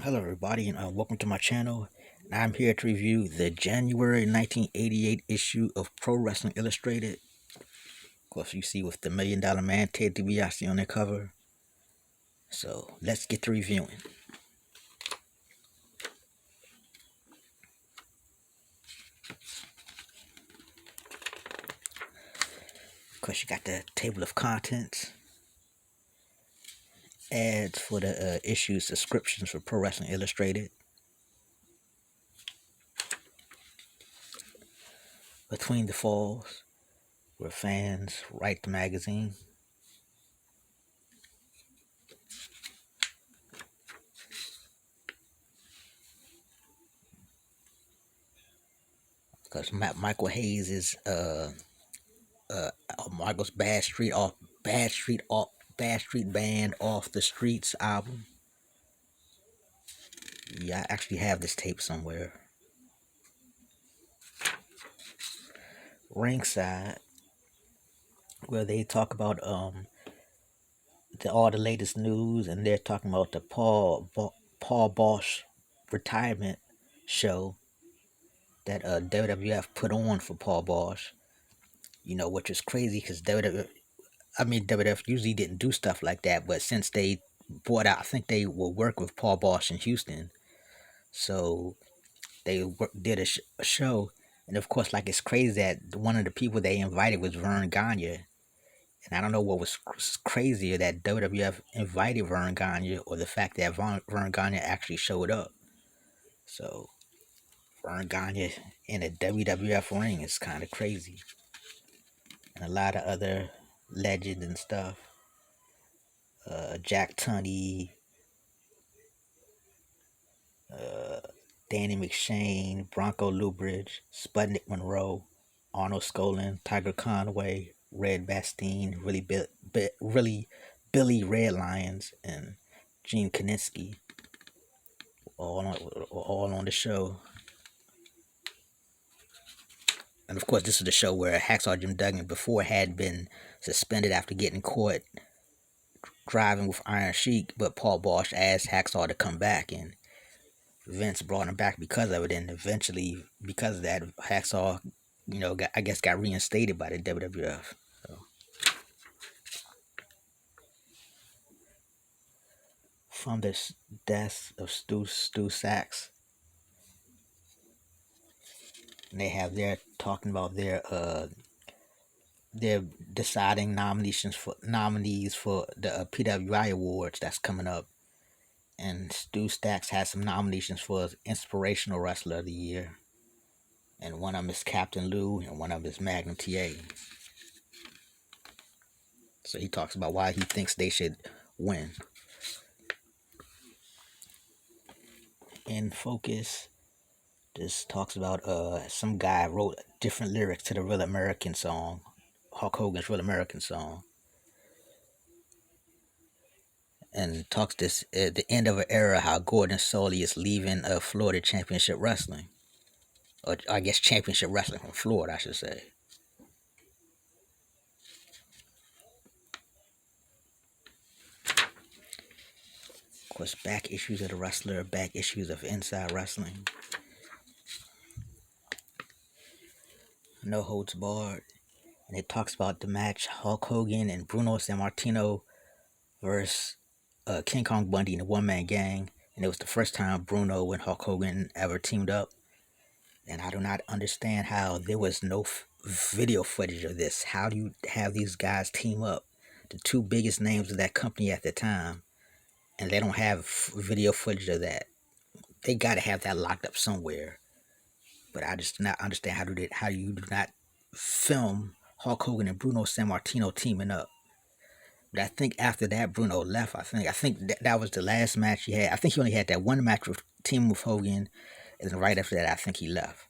Hello, everybody, and welcome to my channel. And I'm here to review the January 1988 issue of Pro Wrestling Illustrated. Of course, you see with the $1 Million Man Ted DiBiase on the cover. So let's get to reviewing. Of course, you got the table of contents, ads for the issue, subscriptions for Pro Wrestling Illustrated, Between the Falls, where fans write the magazine. Because Michael Hayes is Michael's Bad Street Band Off the Streets album. Yeah, I actually have this tape somewhere. Ringside, where they talk about all the latest news, and they're talking about the Paul Bosch retirement show that WWF put on for Paul Bosch. You know, which is crazy because WWF usually didn't do stuff like that, but since they bought out, I think they will work with Paul Bosch in Houston, so they did a show. And of course, like, it's crazy that one of the people they invited was Vern Gagne. And I don't know what was crazier, that WWF invited Vern Gagne or the fact that Vern Gagne actually showed up. So Vern Gagne in a WWF ring is kind of crazy. And a lot of other legends and stuff. Jack Tunney, uh, Danny McShane, Bronco Lubridge, Sputnik Monroe, Arnold Skaaland, Tiger Conway, Red Bastien, really Billy Red Lions, and Gene Kiniski, all on the show. And of course, this is the show where Hacksaw Jim Duggan before had been suspended after getting caught driving with Iron Sheik, but Paul Bosch asked Hacksaw to come back, and Vince brought him back because of it. And eventually, because of that, Hacksaw, got reinstated by the WWF. So, from the death of Stu Sachs, and they have their talking about their deciding nominees for the PWI awards that's coming up. And Stu Stacks has some nominations for Inspirational Wrestler of the Year, and one of them is Captain Lou, and one of them is Magnum TA. So he talks about why he thinks they should win. In Focus, this talks about some guy wrote different lyrics to the Real American song, Hulk Hogan's Real American song, and talks this at the end of an era how Gordon Solie is leaving Florida Championship Wrestling, or I guess Championship Wrestling from Florida, I should say. Of course, back issues of the Wrestler, back issues of Inside Wrestling, No Holds Barred, and it talks about the match Hulk Hogan and Bruno Sammartino versus King Kong Bundy in a one-man gang, and it was the first time Bruno and Hulk Hogan ever teamed up. And I do not understand how there was no video footage of this. How do you have these guys team up, the two biggest names of that company at the time, and they don't have video footage of that? They got to have that locked up somewhere. But I just do not understand how you do not film Hulk Hogan and Bruno Sammartino teaming up. But I think after that, Bruno left. I think that was the last match he had. I think he only had that one match with team with Hogan, and then right after that, I think he left.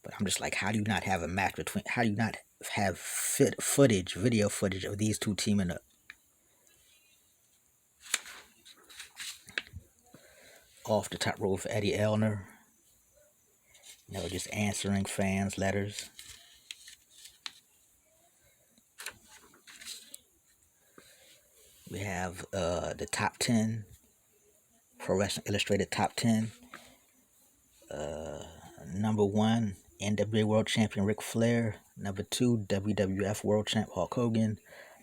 But I'm just like, how do you not have a match between? How do you not have video footage of these two teaming up? Off the top rope for Eddie Elner. Just answering fans' letters. We have the top 10 Pro Wrestling Illustrated Top 10. Number 1, NWA World Champion Ric Flair. Number 2, WWF World Champ Hulk Hogan.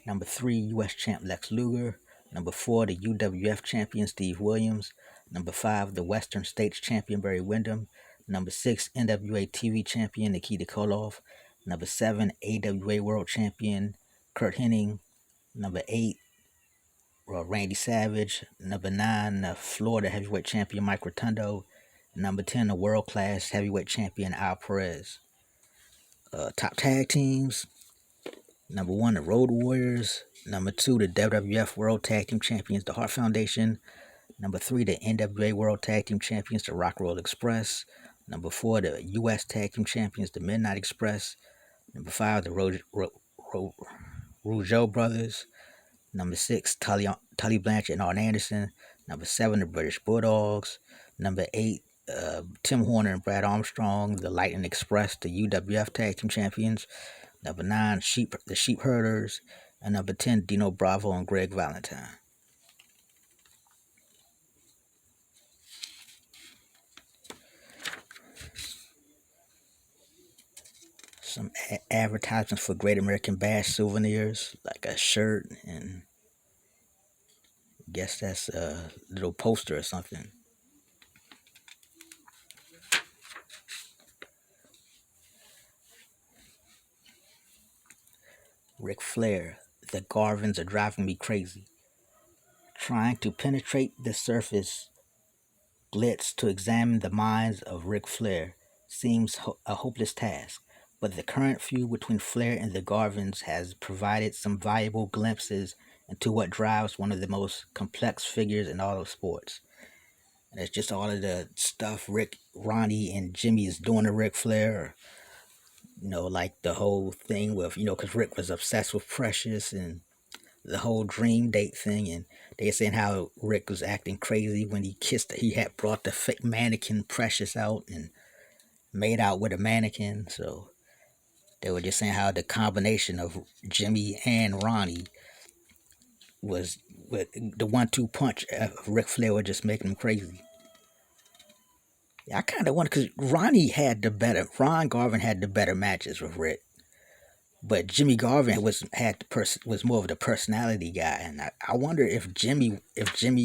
Number 3, US Champ Lex Luger. Number 4, the UWF Champion Steve Williams. Number 5, the Western States Champion Barry Windham. Number 6, NWA TV Champion Nikita Koloff. Number 7, AWA World Champion Kurt Hennig. Number 8, Randy Savage. Number 9, the Florida Heavyweight Champion Mike Rotundo. Number 10, the World Class Heavyweight Champion Al Perez. Top tag teams. Number 1, the Road Warriors. Number 2, the WWF World Tag Team Champions, the Hart Foundation. Number 3, the NWA World Tag Team Champions, the Rock Roll Express. Number 4, the US Tag Team Champions, the Midnight Express. Number 5, the Rougeau Brothers. Number 6, Tully Blanchard and Arn Anderson. Number 7, the British Bulldogs. Number 8, Tim Horner and Brad Armstrong, the Lightning Express, the UWF Tag Team Champions. Number 9, the Sheep Herders. And number 10, Dino Bravo and Greg Valentine. Some advertisements for Great American Bash souvenirs, like a shirt, and I guess that's a little poster or something. Ric Flair, the Garvins are driving me crazy. Trying to penetrate the surface blitz to examine the minds of Ric Flair seems a hopeless task, but the current feud between Flair and the Garvins has provided some valuable glimpses into what drives one of the most complex figures in all of sports. And it's just all of the stuff Ronnie, and Jimmy is doing to Ric Flair. Like the whole thing with, because Rick was obsessed with Precious and the whole dream date thing. And they saying how Rick was acting crazy when he had brought the fake mannequin Precious out and made out with a mannequin. So they were just saying how the combination of Jimmy and Ronnie was with the 1-2 punch of Ric Flair was just making him crazy. I kind of wonder because Ron Garvin had the better matches with Rick, but Jimmy Garvin was more of the personality guy, and I wonder if Jimmy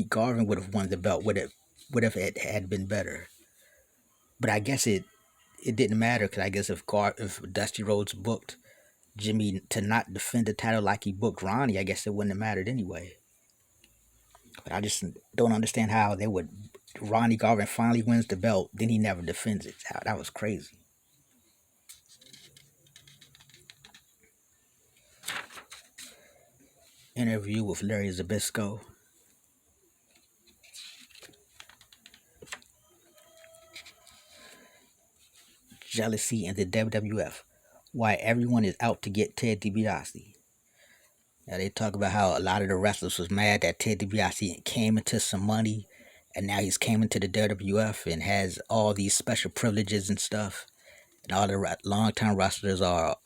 Garvin would have won the belt, would have had been better. But I guess it didn't matter because I guess if Dusty Rhodes booked Jimmy to not defend the title like he booked Ronnie, I guess it wouldn't have mattered anyway. But I just don't understand how they would. Ronnie Garvin finally wins the belt, then he never defends it. That was crazy. Interview with Larry Zbyszko. Jealousy in the WWF. Why everyone is out to get Ted DiBiase. Now they talk about how a lot of the wrestlers was mad that Ted DiBiase came into some money, and now he's came into the WWF and has all these special privileges and stuff. And all the long-time wrestlers are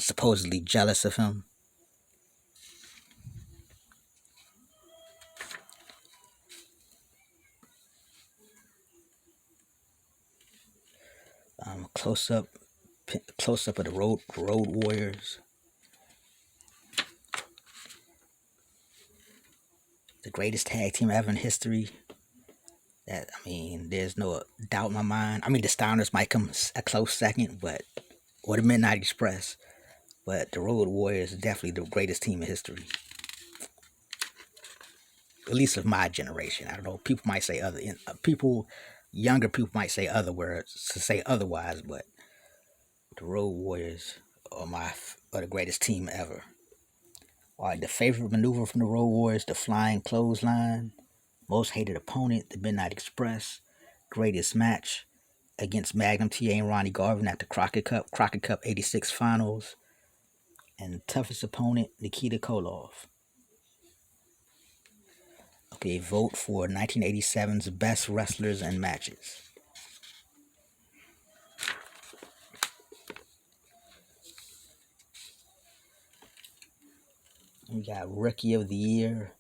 supposedly jealous of him. Close up of the Road Warriors. The greatest tag team ever in history. There's no doubt in my mind. The Steiners might come a close second, or the Midnight Express, but the Road Warriors is definitely the greatest team in history. At least of my generation. I don't know. People might say younger people might say otherwise, but the Road Warriors are the greatest team ever. All right, the favorite maneuver from the Road Warriors, the flying clothesline. Most hated opponent, the Midnight Express. Greatest match against Magnum TA and Ronnie Garvin at the Crockett Cup 86 finals. And toughest opponent, Nikita Koloff. Okay, vote for 1987's best wrestlers and matches. We got Rookie of the Year,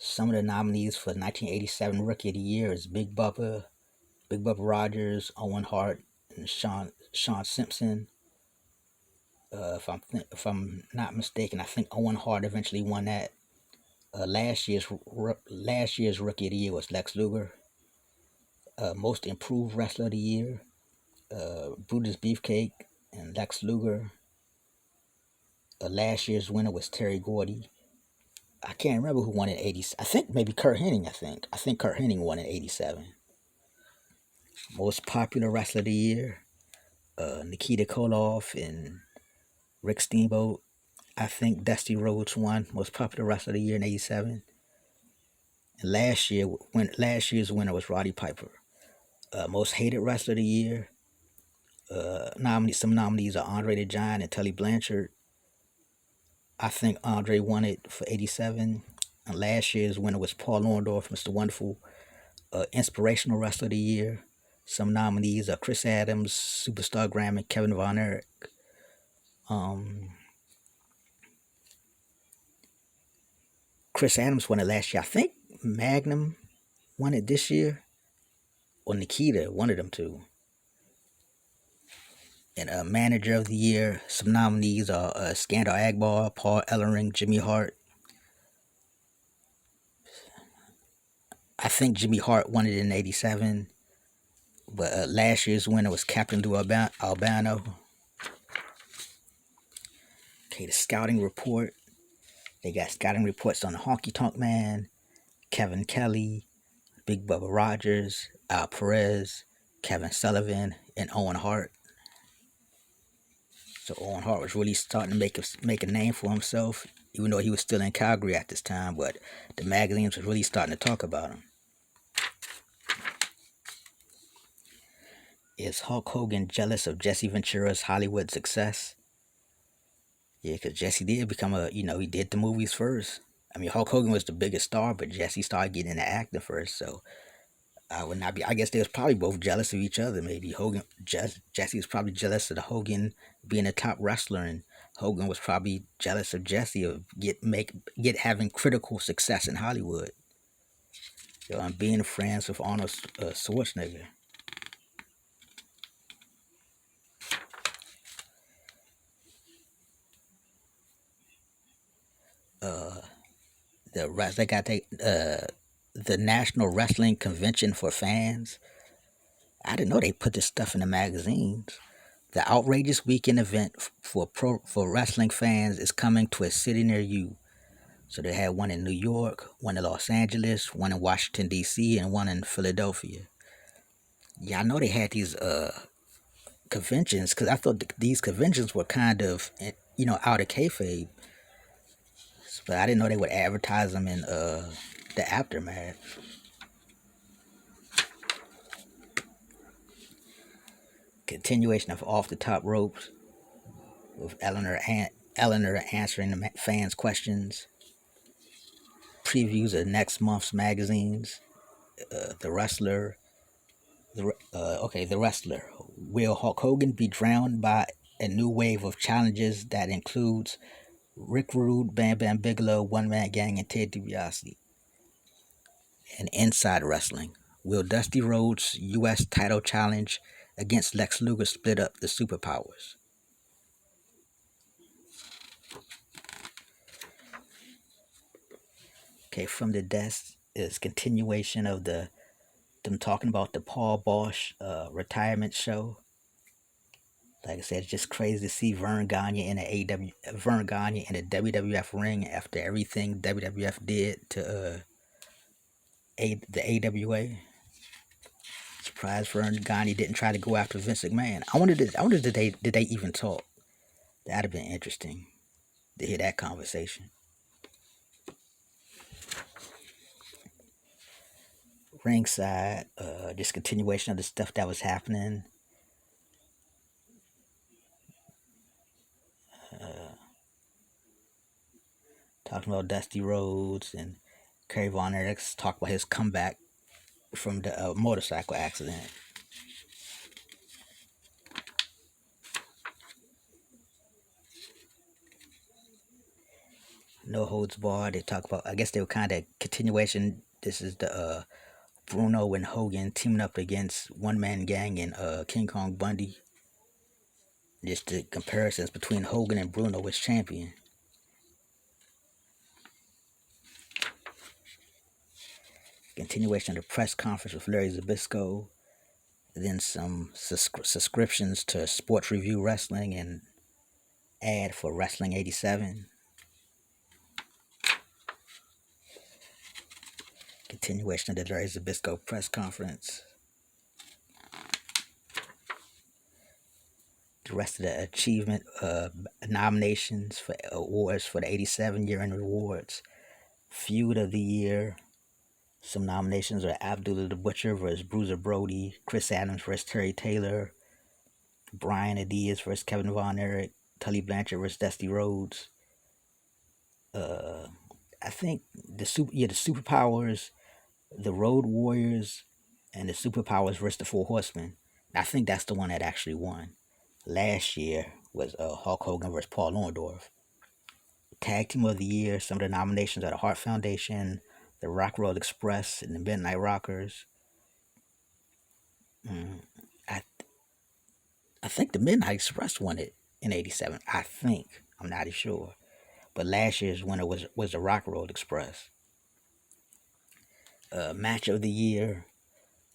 Some of the nominees for 1987 Rookie of the Year is Big Bubba Rogers, Owen Hart, and Sean Simpson. If I'm not mistaken, I think Owen Hart eventually won that. Last year's Rookie of the Year was Lex Luger. Most Improved Wrestler of the Year, Brutus Beefcake and Lex Luger. Last year's winner was Terry Gordy. I can't remember who won in '80. I think maybe Kurt Hennig. I think Kurt Hennig won in '87. Most Popular Wrestler of the Year, Nikita Koloff and Rick Steamboat. I think Dusty Rhodes won Most Popular Wrestler of the Year in '87. And last year's winner was Roddy Piper. Most Hated Wrestler of the Year. Some nominees are Andre the Giant and Tully Blanchard. I think Andre won it for '87. And last year's winner was Paul Orndorff, Mr. Wonderful. Inspirational Wrestler of the Year. Some nominees are Chris Adams, Superstar Graham, and Kevin Von Erich. Chris Adams won it last year. I think Magnum won it this year, or Nikita, one of them two. And Manager of the Year, some nominees are Skandar Akbar, Paul Ellering, Jimmy Hart. I think Jimmy Hart won it in '87, but last year's winner was Captain Lou Albano. Okay, the scouting report. They got scouting reports on the Honky Tonk Man, Kevin Kelly, Big Bubba Rogers, Al Perez, Kevin Sullivan, and Owen Hart. So Owen Hart was really starting to make a name for himself, even though he was still in Calgary at this time. But the magazines was really starting to talk about him. Is Hulk Hogan jealous of Jesse Ventura's Hollywood success? Yeah, because Jesse did become he did the movies first. I mean, Hulk Hogan was the biggest star, but Jesse started getting into acting first. So I would not be. I guess they was probably both jealous of each other. Maybe Jesse was probably jealous of the Hogan being a top wrestler, and Hogan was probably jealous of Jesse of having critical success in Hollywood. And being friends with Arnold Schwarzenegger. The National Wrestling Convention for Fans. I didn't know they put this stuff in the magazines. The outrageous weekend event for wrestling fans is coming to a city near you. So they had one in New York, one in Los Angeles, one in Washington D.C., and one in Philadelphia. Yeah, I know they had these conventions because I thought these conventions were kind of out of kayfabe, but I didn't know they would advertise them in the aftermath. Continuation of Off the Top Ropes with Eleanor answering the fans' questions. Previews of next month's magazines. The Wrestler. The Wrestler. Will Hulk Hogan be drowned by a new wave of challenges that includes Rick Rude, Bam Bam Bigelow, One Man Gang, and Ted DiBiase? And Inside Wrestling. Will Dusty Rhodes' U.S. title challenge against Lex Luger split up the superpowers? Okay, from the desk is continuation of them talking about the Paul Bosch retirement show. Like I said, it's just crazy to see Vern Gagne in the WWF ring after everything WWF did to the AWA. Surprised Vern Gagne didn't try to go after Vince McMahon. I wonder did they even talk? That'd have been interesting to hear that conversation. Ringside, just continuation of the stuff that was happening. Talking about Dusty Rhodes and Kerry Von Erichs talk about his comeback from the motorcycle accident. No Holds Barred. They talk about, I guess they were kind of continuation. This is the Bruno and Hogan teaming up against One Man Gang and King Kong Bundy. Just the comparisons between Hogan and Bruno as champion. Continuation of the press conference with Larry Zbyszko. Then some subscriptions to Sports Review Wrestling and ad for Wrestling 87. Continuation of the Larry Zbyszko press conference. The rest of the achievement nominations for awards for the 87 year end awards. Feud of the year. Some nominations are Abdullah the Butcher versus Bruiser Brody, Chris Adams versus Terry Taylor, Brian Adias versus Kevin Von Erich, Tully Blanchard versus Dusty Rhodes. I think the Superpowers, the Road Warriors, and the Superpowers versus the Four Horsemen. I think that's the one that actually won. Last year was Hulk Hogan versus Paul Orndorff. Tag Team of the Year, some of the nominations are the Hart Foundation, the Rock Roll Express, and the Midnight Rockers. I think the Midnight Express won it in '87. I think. I'm not sure. But last year's winner was the Rock Roll Express. Match of the Year,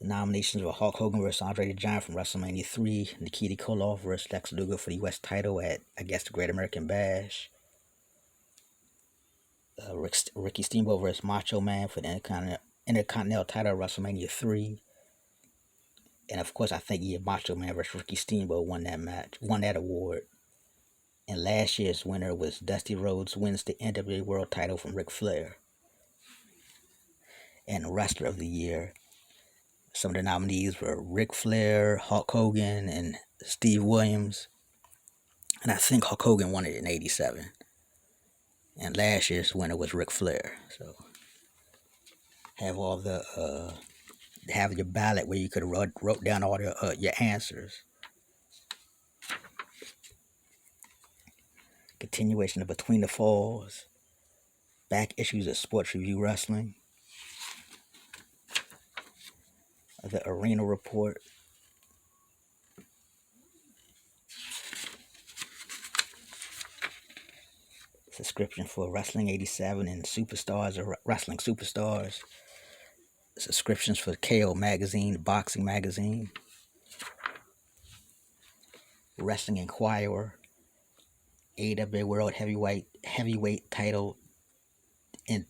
the nominations were Hulk Hogan versus Andre the Giant from WrestleMania 3, Nikita Koloff versus Lex Luger for the U.S. title at, I guess, the Great American Bash. Ricky Steamboat versus Macho Man for the Intercontinental title at WrestleMania 3. And of course, I think Macho Man versus Ricky Steamboat won that award. And last year's winner was Dusty Rhodes wins the NWA World title from Ric Flair. And Wrestler of the Year, some of the nominees were Ric Flair, Hulk Hogan, and Steve Williams. And I think Hulk Hogan won it in '87. And last year's winner was Ric Flair. So have all the have your ballot where you could have wrote down all your answers. Continuation of Between the Falls. Back issues of Sports Review Wrestling. The Arena Report. Subscription for Wrestling 87 and Superstars or Wrestling Superstars. Subscriptions for KO Magazine, Boxing Magazine. Wrestling Inquirer. AWA World Heavyweight title in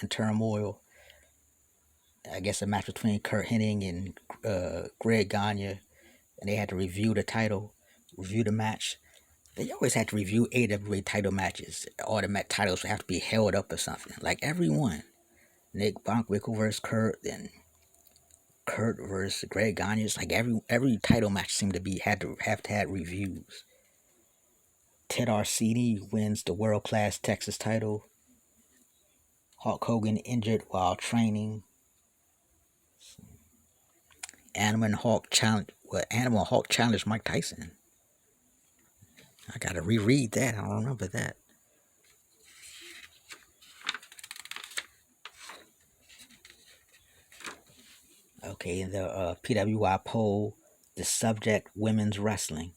turmoil. I guess a match between Kurt Hennig and Greg Gagne, and they had to review the match. They always had to review AWA title matches. All the titles would have to be held up or something. Like everyone. Nick Bockwinkel versus Kurt, then Kurt versus Greg Gagne. It's like every title match seemed to have to have reviews. Ted Arcidi wins the World Class Texas title. Hulk Hogan injured while training. Animal Hulk challenged Mike Tyson. I gotta reread that. I don't remember that. Okay, in the PWI poll, the subject women's wrestling.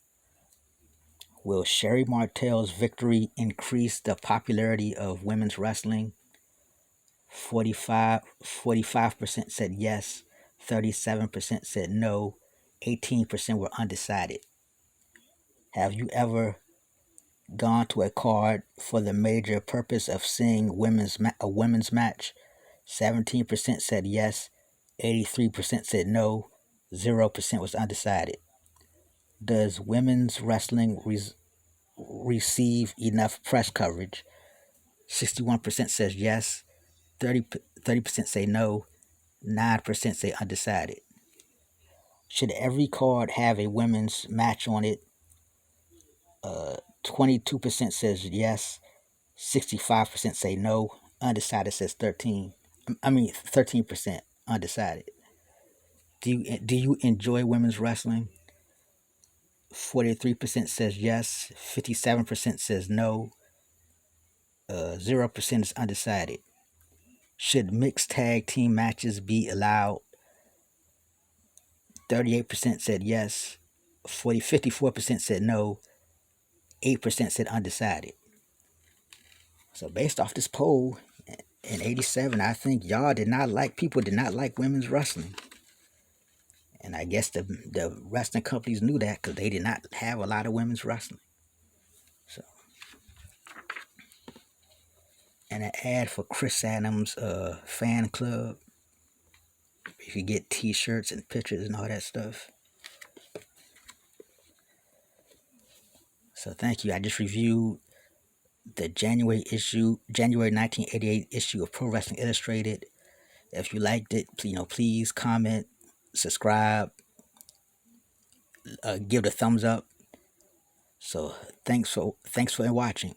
Will Sherry Martel's victory increase the popularity of women's wrestling? 45% said yes, 37% said no, 18% were undecided. Have you ever gone to a card for the major purpose of seeing a women's match? 17% said yes, 83% said no, 0% was undecided. Does women's wrestling receive enough press coverage? 61% says yes, 30% say no, 9% say undecided. Should every card have a women's match on it? 22% says yes, 65% say no, undecided says 13%, undecided. Do you enjoy women's wrestling? 43% says yes, 57% says no, 0% is undecided. Should mixed tag team matches be allowed? 38% said yes. 54% said no. 8% said undecided. So based off this poll in 87, I think people did not like women's wrestling. And I guess the wrestling companies knew that because they did not have a lot of women's wrestling. So, and an ad for Chris Adams' fan club. If you get T-shirts and pictures and all that stuff. So thank you. I just reviewed the January 1988 issue of Pro Wrestling Illustrated. If you liked it, please comment, subscribe, give it a thumbs up. So thanks for watching.